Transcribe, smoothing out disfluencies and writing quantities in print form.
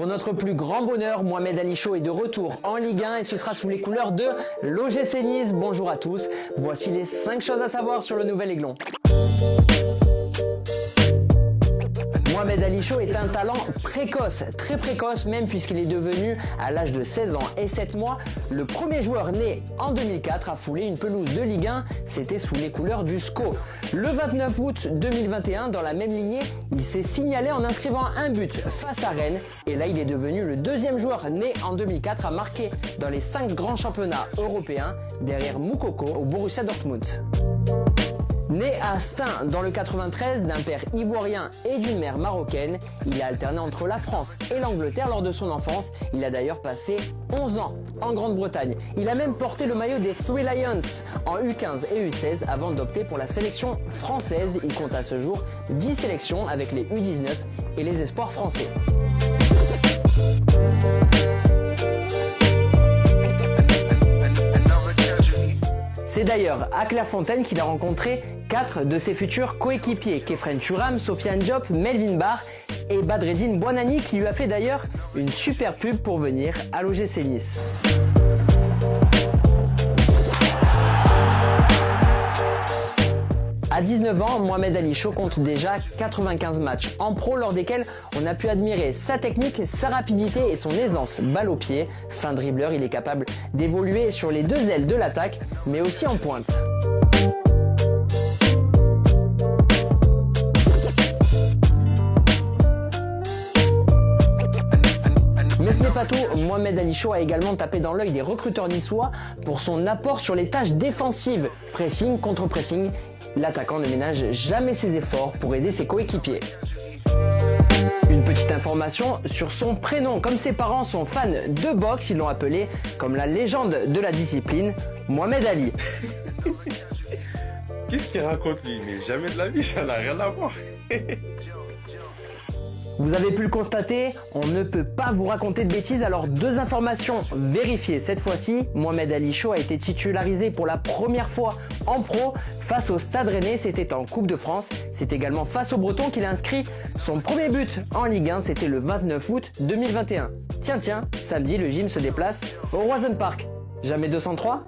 Pour notre plus grand bonheur, Mohamed Ali Chaud est de retour en Ligue 1 et ce sera sous les couleurs de l'OGC Nice. Bonjour à tous, voici les 5 choses à savoir sur le Nouvel Aiglon. Mohamed Ali Chaud est un talent précoce, très précoce même, puisqu'il est devenu, à l'âge de 16 ans et 7 mois, le premier joueur né en 2004 à fouler une pelouse de Ligue 1, c'était sous les couleurs du SCO. Le 29 août 2021, dans la même lignée, il s'est signalé en inscrivant un but face à Rennes, et là il est devenu le deuxième joueur né en 2004 à marquer dans les 5 grands championnats européens, derrière Moukoko au Borussia Dortmund. Né à Stein dans le 93 d'un père ivoirien et d'une mère marocaine, il a alterné entre la France et l'Angleterre lors de son enfance. Il a d'ailleurs passé 11 ans en Grande-Bretagne. Il a même porté le maillot des Three Lions en U15 et U16 avant d'opter pour la sélection française. Il compte à ce jour 10 sélections avec les U19 et les espoirs français. C'est d'ailleurs à Clairefontaine qu'il a rencontré 4 de ses futurs coéquipiers, Kefren Turam, Sofiane Diop, Melvin Barr et Badreddine Bouanani, qui lui a fait d'ailleurs une super pub pour venir à l'OGC Nice. À 19 ans, Mohamed Ali Chaud compte déjà 95 matchs en pro lors desquels on a pu admirer sa technique, sa rapidité et son aisance balle au pied. Fin dribbleur, il est capable d'évoluer sur les 2 ailes de l'attaque, mais aussi en pointe. Mais ce n'est pas tout, Mohamed Ali Chaud a également tapé dans l'œil des recruteurs niçois pour son apport sur les tâches défensives. Pressing, contre-pressing, l'attaquant ne ménage jamais ses efforts pour aider ses coéquipiers. Une petite information sur son prénom, comme ses parents sont fans de boxe, ils l'ont appelé, comme la légende de la discipline, Mohamed Ali. Qu'est-ce qu'il raconte lui? Mais jamais de la vie, ça n'a rien à voir. Vous avez pu le constater, on ne peut pas vous raconter de bêtises, alors 2 informations vérifiées. Cette fois-ci, Mohamed Ali Chaud a été titularisé pour la première fois en pro face au Stade Rennais, c'était en Coupe de France. C'est également face aux Bretons qu'il a inscrit son premier but en Ligue 1, c'était le 29 août 2021. Tiens, samedi, le gym se déplace au Roison Park. Jamais 203 ?